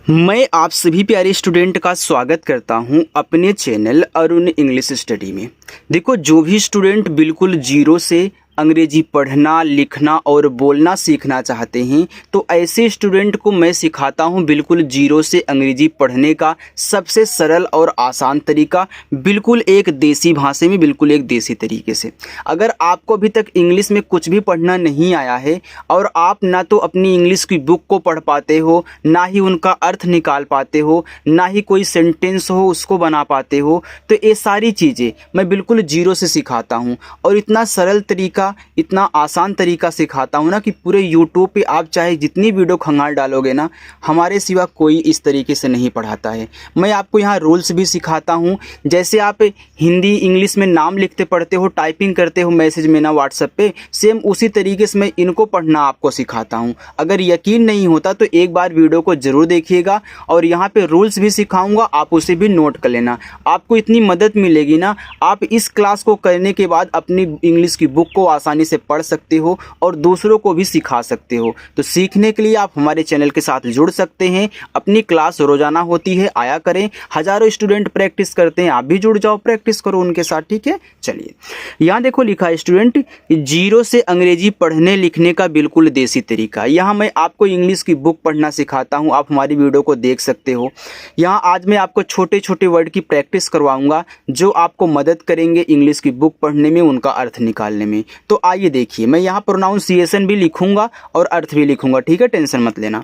मैं आप सभी प्यारे स्टूडेंट का स्वागत करता हूं अपने चैनल अरुण इंग्लिश स्टडी में। देखो, जो भी स्टूडेंट बिल्कुल जीरो से अंग्रेजी पढ़ना, लिखना और बोलना सीखना चाहते हैं तो ऐसे स्टूडेंट को मैं सिखाता हूं बिल्कुल जीरो से अंग्रेजी पढ़ने का सबसे सरल और आसान तरीका, बिल्कुल एक देसी भाषा में, बिल्कुल एक देसी तरीके से। अगर आपको अभी तक इंग्लिश में कुछ भी पढ़ना नहीं आया है और आप ना तो अपनी इंग्लिश की बुक को पढ़ पाते हो, ना ही उनका अर्थ निकाल पाते हो, ना ही कोई सेंटेंस हो उसको बना पाते हो, तो ये सारी चीज़ें मैं बिल्कुल जीरो से सिखाता हूँ। और इतना सरल तरीका, इतना आसान तरीका सिखाता हूँ ना कि पूरे यूट्यूब पे आप चाहे जितनी वीडियो खंगाल डालोगे ना, हमारे सिवा कोई इस तरीके से नहीं पढ़ाता है। मैं आपको यहाँ रूल्स भी सिखाता हूँ। जैसे आप हिंदी इंग्लिश में नाम लिखते पढ़ते हो, टाइपिंग करते हो मैसेज में ना व्हाट्सएप पे, सेम उसी तरीके से मैं इनको पढ़ना आपको सिखाता हूँ। अगर यकीन नहीं होता तो एक बार वीडियो को ज़रूर देखिएगा और यहाँ पे रूल्स भी सिखाऊंगा, आप उसे भी नोट कर लेना। आपको इतनी मदद मिलेगी ना, आप इस क्लास को करने के बाद अपनी इंग्लिश की बुक को आसानी से पढ़ सकते हो और दूसरों को भी सिखा सकते हो। तो सीखने के लिए आप हमारे चैनल के साथ जुड़ सकते हैं। अपनी क्लास रोजाना होती है, आया करें। हजारों स्टूडेंट प्रैक्टिस करते हैं, आप भी जुड़ जाओ, प्रैक्टिस करो उनके साथ, ठीक है। चलिए, यहाँ देखो लिखा है स्टूडेंट, जीरो से अंग्रेजी पढ़ने लिखने का बिल्कुल देसी तरीका। यहाँ मैं आपको इंग्लिश की बुक पढ़ना सिखाता हूँ, आप हमारी वीडियो को देख सकते हो। यहाँ आज मैं आपको छोटे छोटे वर्ड की प्रैक्टिस करवाऊंगा जो आपको मदद करेंगे इंग्लिश की बुक पढ़ने में, उनका अर्थ निकालने में। तो आइए देखिए, मैं यहाँ प्रोनाउंसिएशन भी लिखूंगा और अर्थ भी लिखूंगा, ठीक है, टेंशन मत लेना।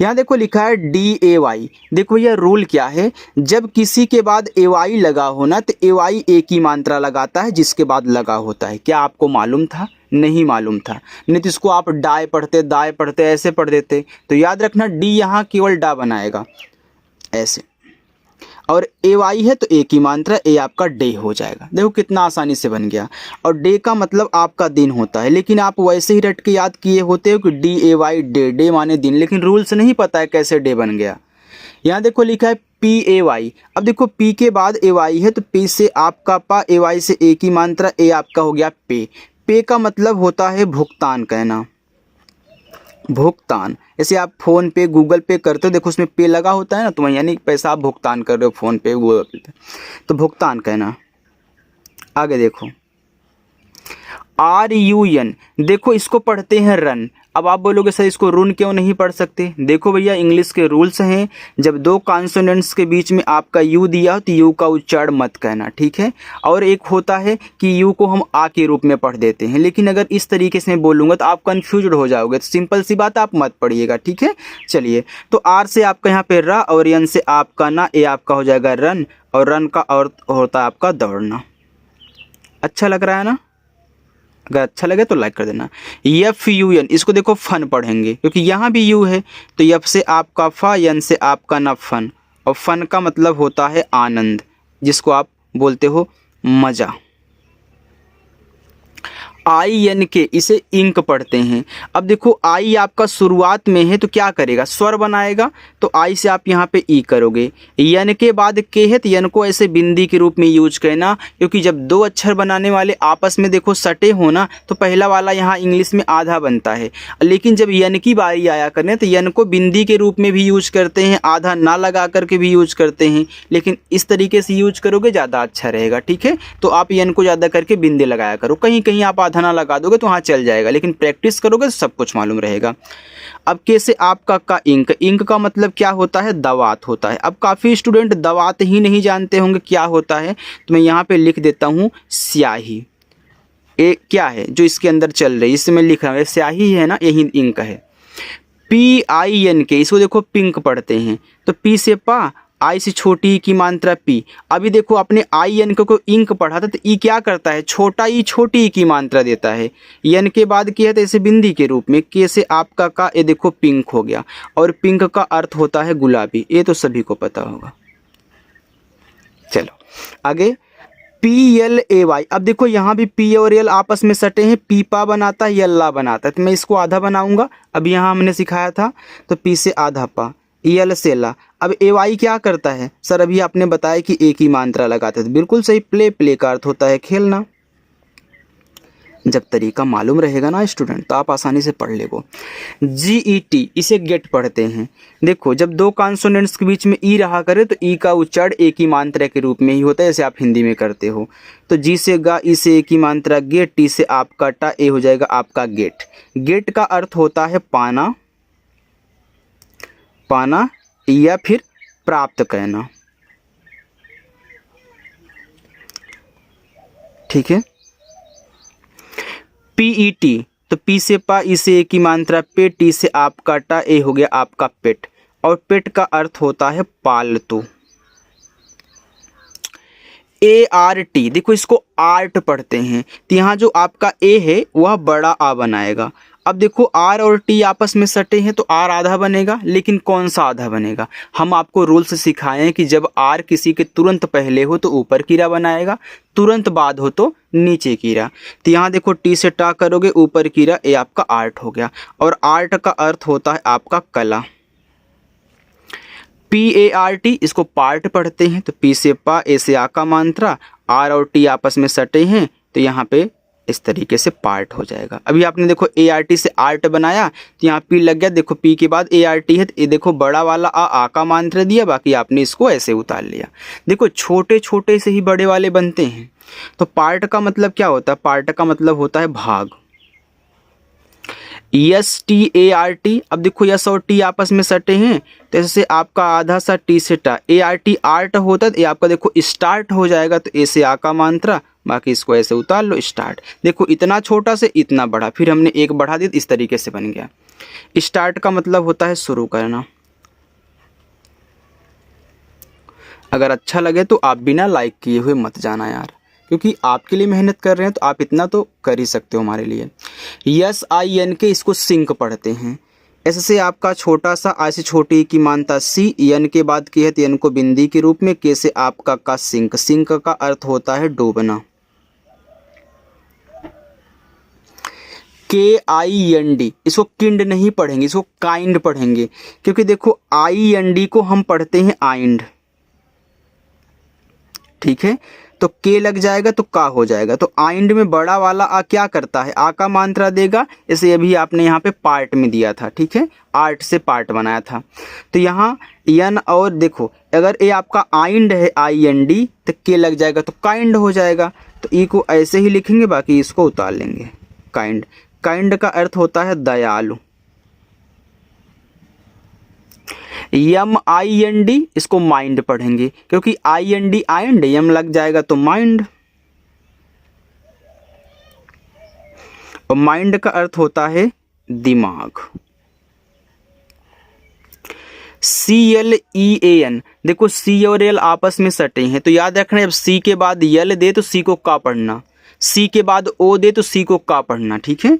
यहाँ देखो लिखा है DAY। देखो यह रूल क्या है, जब किसी के बाद AY लगा हो ना तो AY एक ही मात्रा लगाता है जिसके बाद लगा होता है। क्या आपको मालूम था? नहीं मालूम था, नहीं तो इसको आप डाय पढ़ते, दाय पढ़ते, ऐसे पढ़ देते। तो याद रखना, डी यहाँ केवल डा बनाएगा ऐसे, और AY है तो एक ही मात्रा, ए आपका डे हो जाएगा। देखो कितना आसानी से बन गया। और डे का मतलब आपका दिन होता है, लेकिन आप वैसे ही रट के याद किए होते हो कि DAY डे, डे माने दिन, लेकिन रूल्स नहीं पता है कैसे डे बन गया। यहाँ देखो लिखा है PAY। अब देखो P के बाद AY है तो P से आपका पा, AY से एक ही मात्रा, ए आपका हो गया पे। पे का मतलब होता है भुगतान कहना, भुगतान। जैसे आप फ़ोन पे, गूगल पे करते हो, देखो उसमें पे लगा होता है ना, तो यानी पैसा आप भुगतान कर रहे हो फ़ोन पे, गूगल पे, तो भुगतान कहना। आगे देखो RUN। देखो इसको पढ़ते हैं रन। अब आप बोलोगे सर इसको रुन क्यों नहीं पढ़ सकते? देखो भैया, इंग्लिश के रूल्स हैं, जब दो कॉन्सोनेंट्स के बीच में आपका यू दिया हो तो यू का उच्चारण मत कहना, ठीक है। और एक होता है कि यू को हम आ के रूप में पढ़ देते हैं, लेकिन अगर इस तरीके से मैं बोलूँगा तो आप कन्फ्यूज हो जाओगे, तो सिंपल सी बात, आप मत पढ़िएगा, ठीक है। चलिए, तो आर से आपका यहाँ पे रा और एन से आपका ना, ए आपका हो जाएगा रन, और रन का अर्थ होता है आपका दौड़ना। अच्छा लग रहा है ना? अगर अच्छा लगे तो लाइक कर देना। FUN, इसको देखो फन पढ़ेंगे क्योंकि यहाँ भी यू है, तो यफ से आपका फा, यन से आपका ना फन, और फन का मतलब होता है आनंद, जिसको आप बोलते हो मज़ा। INK, इसे इंक पढ़ते हैं। अब देखो आई आपका शुरुआत में है तो क्या करेगा, स्वर बनाएगा, तो आई से आप यहाँ पे ई करोगे। यन के बाद के है तो यन को ऐसे बिंदी के रूप में यूज करना, क्योंकि जब दो अक्षर बनाने वाले आपस में देखो सटे हो ना, तो पहला वाला यहाँ इंग्लिश में आधा बनता है, लेकिन जब यन की बारी आया करने तो यन को बिंदी के रूप में भी यूज करते हैं, आधा ना लगा करके भी यूज करते हैं, लेकिन इस तरीके से यूज करोगे ज़्यादा अच्छा रहेगा, ठीक है। तो आप यन को ज़्यादा करके बिंदी लगाया करो, कहीं कहीं आप आधा लगा दोगे तो वहाँ चल जाएगा, लेकिन प्रैक्टिस करोगे तो सब कुछ मालूम रहेगा। अब कैसे आपका का इंक, इंक का मतलब क्या होता है, दवात होता है। अब काफ़ी स्टूडेंट दवात ही नहीं जानते होंगे क्या होता है, तो मैं यहाँ पे लिख देता हूँ स्याही। ये क्या है जो इसके अंदर चल रही है, इससे मैं लिख रहा हूँ, स्याही है ना, यही इंक है। PINK, इसको देखो पिंक पढ़ते हैं, तो पी से पा, आई से छोटी की मात्रा पी। अभी देखो अपने IN को इंक पढ़ा था तो ई क्या करता है, छोटा ई छोटी की मात्रा देता है। यन के बाद क्या है तो ऐसे बिंदी के रूप में, के से आपका का, ये देखो पिंक हो गया, और पिंक का अर्थ होता है गुलाबी, ये तो सभी को पता होगा। चलो आगे, PLAY। अब देखो यहाँ भी P और L आपस में सटे हैं, पीपा बनाता है, यल्ला बनाता है, तो मैं इसको आधा बनाऊंगा। अब यहाँ हमने सिखाया था, तो P से आधा पा, यल से ला। अब AY क्या करता है सर, अभी आपने बताया कि एक ही मात्रा लगाते थे, बिल्कुल सही, प्ले, प्ले का अर्थ होता है खेलना। जब तरीका मालूम रहेगा ना स्टूडेंट तो आप आसानी से पढ़ लेगो। GET इसे गेट पढ़ते हैं। देखो जब दो कॉन्सोनेंट्स के बीच में ई रहा करे तो ई का उच्चारण एक ही मात्रा के रूप में ही होता है, जैसे आप हिंदी में करते हो। तो जी से गा, ई से एक ही मात्रा गेट, टी से आपका टा, ए हो जाएगा आपका गेट। गेट का अर्थ होता है पाना, पाना या फिर प्राप्त करना। ठीक है। PET तो पी से पा, ई से एक ही मात्रा पे, टी से आपका टा, ए हो गया आपका पेट। और पेट का अर्थ होता है पालतू। ART देखो इसको आर्ट पढ़ते हैं, तो यहाँ जो आपका ए है वह बड़ा आ बनाएगा। अब देखो आर और टी आपस में सटे हैं तो आर आधा बनेगा, लेकिन कौन सा आधा बनेगा? हम आपको रूल्स सिखाए हैं कि जब आर किसी के तुरंत पहले हो तो ऊपर कीरा बनाएगा, तुरंत बाद हो तो नीचे कीरा। तो यहाँ देखो टी से टा करोगे ऊपर कीरा, ए आपका आर्ट हो गया। और आर्ट का अर्थ होता है आपका कला। PART इसको पार्ट पढ़ते हैं, तो पी से पा, ए से आ का मात्रा, आर और टी आपस में सटे हैं तो यहाँ पे इस तरीके से पार्ट हो जाएगा। अभी आपने देखो ART से आर्ट बनाया तो यहाँ पी लग गया। देखो पी के बाद ART है तो ये देखो बड़ा वाला आ का मात्रा दिया, बाकी आपने इसको ऐसे उतार लिया। देखो छोटे छोटे से ही बड़े वाले बनते हैं। तो पार्ट का मतलब क्या होता है? पार्ट का मतलब होता है भाग। START अब देखो यस और टी आपस में सटे हैं तो ऐसे आपका आधा सा टी से टा, ART आर्ट होता है तो ये आपका देखो स्टार्ट हो जाएगा, तो ए से आ का मात्रा, बाकी इसको ऐसे उतार लो स्टार्ट। देखो इतना छोटा से इतना बड़ा, फिर हमने एक बढ़ा दिया, इस तरीके से बन गया। स्टार्ट का मतलब होता है शुरू करना। अगर अच्छा लगे तो आप बिना लाइक किए हुए मत जाना यार, क्योंकि आपके लिए मेहनत कर रहे हैं तो आप इतना तो कर ही सकते हो हमारे लिए। SINK इसको सिंक पढ़ते हैं। ऐसे से आपका छोटा सा, आई से छोटी की मानता सी, यन के बाद की है तो यन को बिंदी के रूप में, के से आपका का सिंक। सिंक का अर्थ होता है डूबना। KIND इसको किंड नहीं पढ़ेंगे, इसको काइंड पढ़ेंगे, क्योंकि देखो IND को हम पढ़ते हैं आइंड। ठीक है, तो के लग जाएगा तो का हो जाएगा। तो आइंड में बड़ा वाला आ क्या करता है? आ का मात्रा देगा, इसे अभी आपने यहाँ पे पार्ट में दिया था। ठीक है, आर्ट से पार्ट बनाया था। तो यहाँ यन और देखो अगर ये आपका आइंड है IND तो के लग जाएगा तो काइंड हो जाएगा। तो ई को ऐसे ही लिखेंगे, बाकी इसको उतार लेंगे। काइंड, काइंड का अर्थ होता है दयालु। MIND इसको माइंड पढ़ेंगे, क्योंकि IND आइंड, यम लग जाएगा तो माइंड। और माइंड का अर्थ होता है दिमाग। CLEAN देखो सी और एल आपस में सटे हैं, तो याद रखना जब सी के बाद यल दे तो सी को का पढ़ना, सी के बाद ओ दे तो सी को का पढ़ना। ठीक है,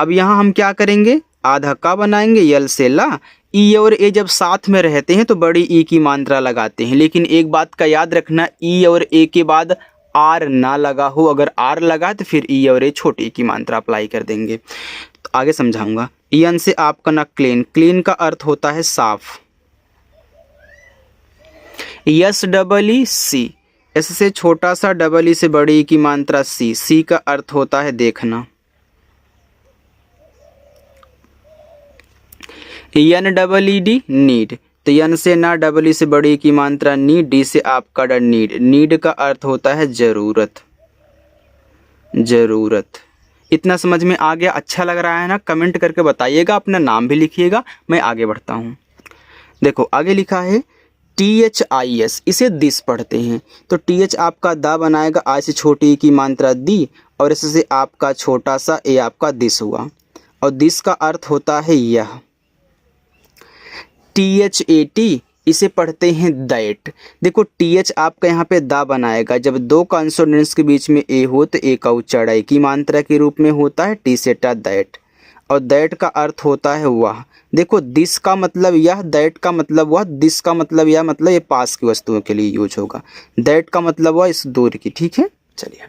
अब यहाँ हम क्या करेंगे? आधा का बनाएंगे, यल से ला। ई और ए जब साथ में रहते हैं तो बड़ी ई की मात्रा लगाते हैं, लेकिन एक बात का याद रखना, ई और ए के बाद आर ना लगा हो। अगर आर लगा तो फिर ई और ए छोटी की मात्रा अप्लाई कर देंगे। तो आगे समझाऊंगा। यन से आपका ना क्लीन, क्लीन का अर्थ होता है साफ। SEE एस से छोटा सा, डबल ई से बड़ी की मात्रा सी, सी का अर्थ होता है देखना। NEED नीड, तो यन से ना, डबल ई से बड़ी की मात्रा नी, डी से आपका ड नीड, नीड का अर्थ होता है जरूरत। जरूरत, इतना समझ में आ गया? अच्छा लग रहा है ना? कमेंट करके बताइएगा, अपना नाम भी लिखिएगा। मैं आगे बढ़ता हूँ। देखो आगे लिखा है THIS, इसे दिस पढ़ते हैं। तो TH आपका दा बनाएगा, आई से छोटी की मात्रा दी, और इससे आपका छोटा सा ए आपका दिस हुआ। और दिस का अर्थ होता है यह। THAT इसे पढ़ते हैं दैट। देखो TH आपका यहाँ पे दा बनाएगा, जब दो कॉन्सोनेंट्स के बीच में ए हो तो ए का उच्चारण ए की मात्रा के रूप में होता है, टी से टा दैट। और दैट का अर्थ होता है वह। देखो दिस का मतलब यह, दैट का मतलब वह, दिस का मतलब यह, मतलब ये पास की वस्तुओं के लिए यूज होगा। दैट का मतलब वह इस दूर की। ठीक है, चलिए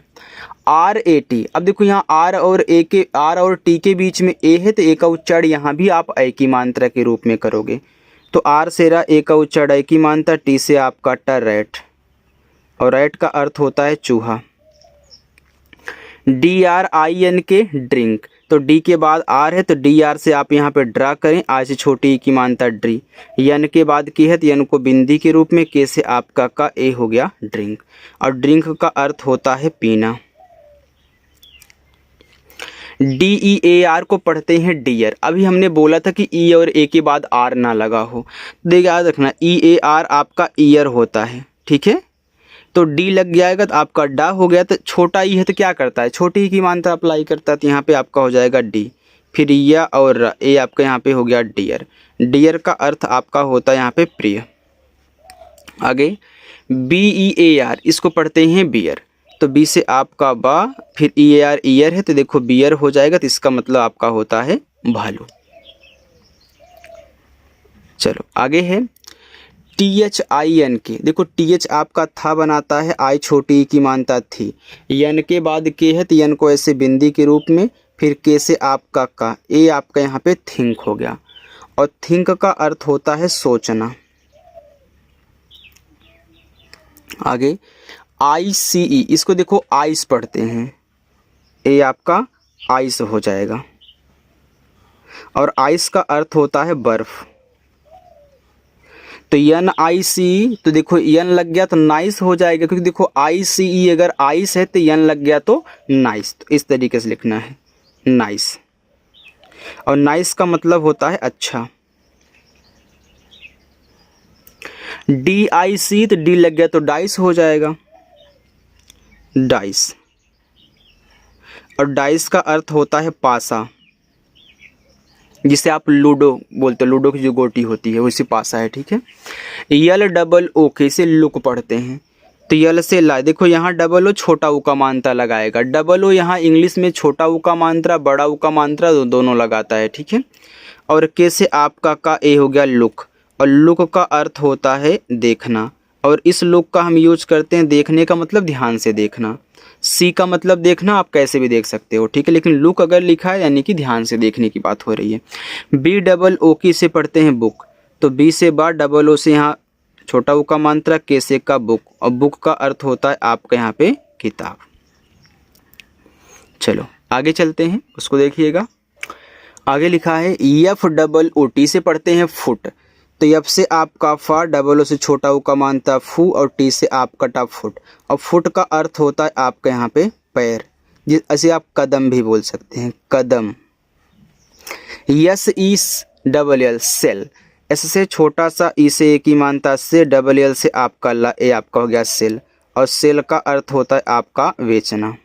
RAT। अब देखो यहाँ आर और ए के, आर और टी के बीच में ए है तो ए का उच्चारण यहाँ भी आप ए की मात्रा के रूप में करोगे। तो आर से रा, ए का उच्चारण ए की मात्रा, टी से आपका टा रैट। और रैट का अर्थ होता है चूहा। DRIN के ड्रिंक, तो डी के बाद आर है तो DR से आप यहाँ पे ड्रा करें, आई से छोटी ई की मानता ड्री, यन के बाद की है तो यन को बिंदी के रूप में, के से आपका का ए हो गया ड्रिंक, और ड्रिंक का अर्थ होता है पीना। DEAR को पढ़ते हैं डियर। अभी हमने बोला था कि ई और ए के बाद आर ना लगा हो, देख याद रखना EAR आपका ईयर होता है, ठीक है। तो डी लग जाएगा तो आपका डा हो गया, तो छोटा ई है तो क्या करता है, छोटी ई की मात्रा अप्लाई करता है, तो यहाँ पे आपका हो जाएगा डी, फिर या और ए आपका यहाँ पे हो गया डियर। डियर का अर्थ आपका होता है यहाँ पे प्रिय। आगे BEAR इसको पढ़ते हैं बियर, तो बी से आपका बा, फिर EAR ईयर है तो देखो बियर हो जाएगा, तो इसका मतलब आपका होता है भालू। चलो आगे है THIN के, देखो TH आपका था बनाता है, आई छोटी की मानता थी, यन के बाद के है तो यन को ऐसे बिंदी के रूप में, फिर के से आपका का, ए आपका यहाँ पे थिंक हो गया, और थिंक का अर्थ होता है सोचना। आगे ICE इसको देखो आइस पढ़ते हैं, ए आपका आइस हो जाएगा, और आइस का अर्थ होता है बर्फ, तो NIC तो देखो यन लग गया तो नाइस हो जाएगा, क्योंकि देखो ICE अगर आइस है तो यन लग गया तो नाइस, तो इस तरीके से लिखना है नाइस, और नाइस का मतलब होता है अच्छा। DIC तो डी लग गया तो डाइस हो जाएगा, डाइस, और डाइस का अर्थ होता है पासा, जिसे आप लूडो बोलते हो, लूडो की जो गोटी होती है उसी पासा है, ठीक है। LOO के इसे लुक पढ़ते हैं, तो यल से ला, देखो यहाँ डबल ओ छोटा ऊ का मात्रा लगाएगा, डबल ओ यहाँ इंग्लिश में छोटा ऊ का मात्रा बड़ा ऊ का मात्रा दोनों लगाता है, ठीक है। और के से आपका का ए हो गया लुक, और लुक का अर्थ होता है देखना, और इस लुक का हम यूज करते हैं देखने का मतलब ध्यान से देखना, सी का मतलब देखना आप कैसे भी देख सकते हो, ठीक है, लेकिन लुक अगर लिखा है यानी कि ध्यान से देखने की बात हो रही है। BOO की से पढ़ते हैं बुक, तो बी से बा, डबल ओ से यहाँ छोटा ऊ का मात्रा, के से का बुक, और बुक का अर्थ होता है आपका यहाँ पे किताब। चलो आगे चलते हैं, उसको देखिएगा। आगे लिखा है FOOT से पढ़ते हैं फुट, तो एफ से आपका फा, डबल ओ से छोटा ऊ का मानता फू, और टी से आपका टा फुट, और फुट का अर्थ होता है आपका यहाँ पे पैर, जिसे आप कदम भी बोल सकते हैं, कदम। SELL सेल, एस से छोटा सा, ई से ए की मानता से, डबल एल से आपका ला, ए आपका हो गया सेल, और सेल का अर्थ होता है आपका बेचना।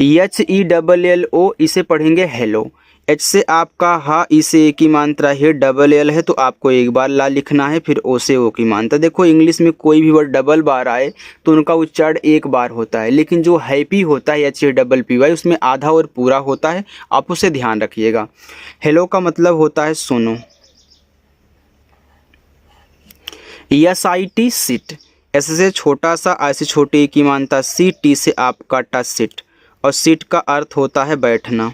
HELLO इसे पढ़ेंगे हेलो, एच से आपका हा, ई से ए की मात्रा है, डबल एल है तो आपको एक बार ला लिखना है, फिर ओ से ओ की मात्रा। देखो इंग्लिश में कोई भी वर्ड डबल बार आए तो उनका उच्चारण एक बार होता है, लेकिन जो हैप्पी होता है HAPPY उसमें आधा और पूरा होता है, आप उसे ध्यान रखिएगा। हेलो का मतलब होता है सुनो। SIT सिट, एस से छोटा सा, आई से छोटी की मानता सी, टी से आपका टा सिट, और सिट का अर्थ होता है बैठना।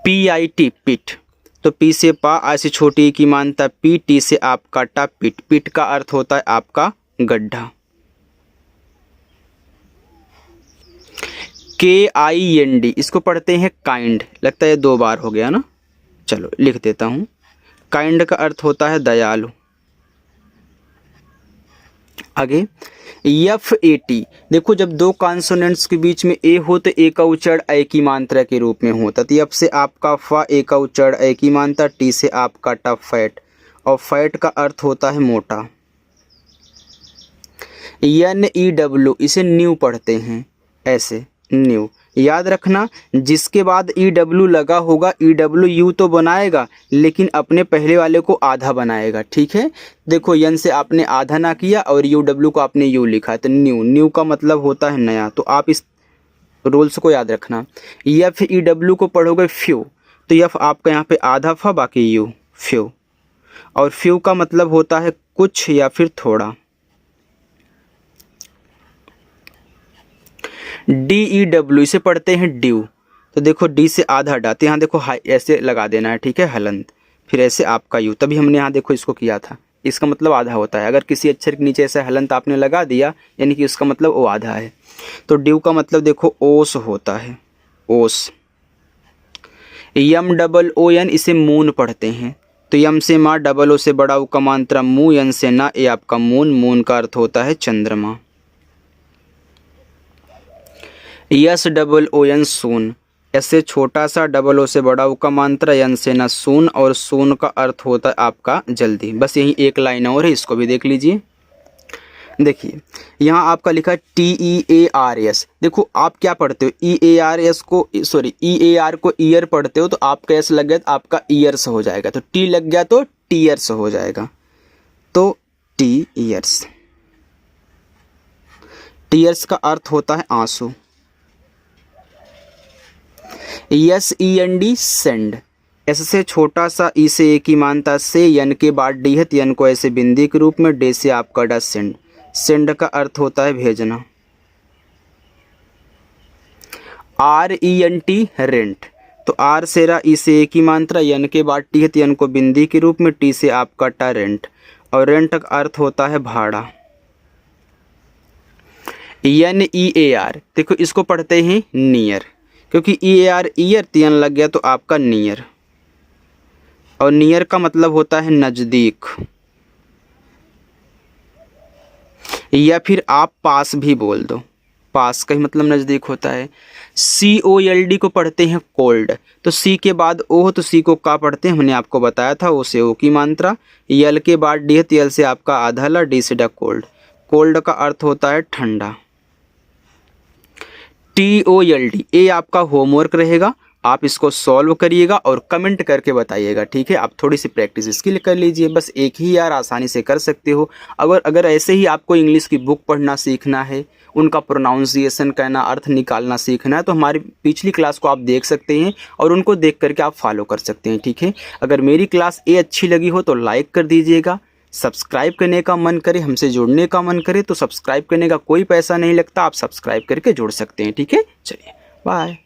PIT पिट, तो पी से पा, आई से छोटी की मानता पी, टी से आपका टा पिट, पिट का अर्थ होता है आपका गड्ढा। KIND इसको पढ़ते हैं काइंड, लगता है 2 बार हो गया ना, चलो लिख देता हूँ। काइंड का अर्थ होता है दयालु। आगे FAT, देखो जब 2 कॉन्सोनेंट्स के बीच में ए हो तो ए का उच्चारण ए की मात्रा के रूप में होता, तो एफ से आपका फा, ए का उच्चारण ए की मात्रा, टी से आपका टा फैट, और फैट का अर्थ होता है मोटा। NEW इसे न्यू पढ़ते हैं, ऐसे न्यू, याद रखना जिसके बाद EW लगा होगा EWU तो बनाएगा, लेकिन अपने पहले वाले को आधा बनाएगा, ठीक है। देखो यन से आपने आधा ना किया और UW को आपने यू लिखा, तो न्यू, न्यू का मतलब होता है नया, तो आप इस रूल्स को याद रखना। FEW को पढ़ोगे फ्यू, तो एफ आपका यहाँ पे आधा फा, बाकी यू, फ्यू, और फ्यू का मतलब होता है कुछ या फिर थोड़ा। DEW इसे पढ़ते हैं ड्यू, तो देखो डी से आधा हटा, तो यहाँ देखो हाई ऐसे लगा देना है, ठीक है, हलंत, फिर ऐसे आपका यू, तभी हमने यहाँ देखो इसको किया था, इसका मतलब आधा होता है। अगर किसी अक्षर के नीचे ऐसा हलंत आपने लगा दिया यानी कि उसका मतलब वो आधा है। तो ड्यू का मतलब देखो ओस होता है, ओस। यम डबल ओ एन, इसे मून पढ़ते हैं। तो यम से माँ, डबल ओ से बड़ा ऊ का मात्रा मू, यन से ना, ए आपका मून। मून का अर्थ होता है चंद्रमा। यस डबल ओ एन सून, ऐसे छोटा सा, डबल ओ से बड़ा ऊ का मात्रा, यन से ना, सून। और सून का अर्थ होता है आपका जल्दी। बस यही एक लाइन और है, इसको भी देख लीजिए। देखिए यहाँ आपका लिखा है TEARS। देखो आप क्या पढ़ते हो, EARS को, सॉरी EAR को ईयर पढ़ते हो, तो आपका ऐसा लग गया तो आपका ईयर्स हो जाएगा। तो टी लग गया तो टीयर्स हो जाएगा। तो टी ईयर्स, टीयर्स का अर्थ होता है आंसू। SEND सेंड, एस से छोटा सा, ई से एक ही मानता, से यन के बाद डी है, यन को ऐसे बिंदी के रूप में, डे से आपका डा सेंड। सेंड का अर्थ होता है भेजना। RENT रेंट, तो आर से रा, ई से एक ही मात्रा, यन के बाद टी है, यन को बिंदी के रूप में, टी से आपका टा, रेंट। और रेंट का अर्थ होता है भाड़ा। NEAR, देखो इसको पढ़ते हैं नियर, क्योंकि EAR ईयर, यन लग गया तो आपका नियर। और नियर का मतलब होता है नज़दीक, या फिर आप पास भी बोल दो, पास का ही मतलब नज़दीक होता है। COLD को पढ़ते हैं कोल्ड, तो सी के बाद ओ हो तो सी को का पढ़ते हैं, हमने आपको बताया था, ओ से ओ की मात्रा। यल के बाद डी है, यल से आपका आधा ला, डी से डा कोल्ड। कोल्ड का अर्थ होता है ठंडा। TOLD, ए आपका होमवर्क रहेगा, आप इसको सॉल्व करिएगा और कमेंट करके बताइएगा, ठीक है। आप थोड़ी सी प्रैक्टिस इसकी कर लीजिए, बस एक ही यार आसानी से कर सकते हो। अगर ऐसे ही आपको इंग्लिश की बुक पढ़ना सीखना है, उनका प्रोनाउंसिएशन कहना, अर्थ निकालना सीखना है, तो हमारी पिछली क्लास को आप देख सकते हैं और उनको देख करके आप फॉलो कर सकते हैं, ठीक है। अगर मेरी क्लास ए अच्छी लगी हो तो लाइक कर दीजिएगा। सब्सक्राइब करने का मन करे, हमसे जुड़ने का मन करे तो सब्सक्राइब करने का कोई पैसा नहीं लगता, आप सब्सक्राइब करके जुड़ सकते हैं, ठीक है। चलिए बाय।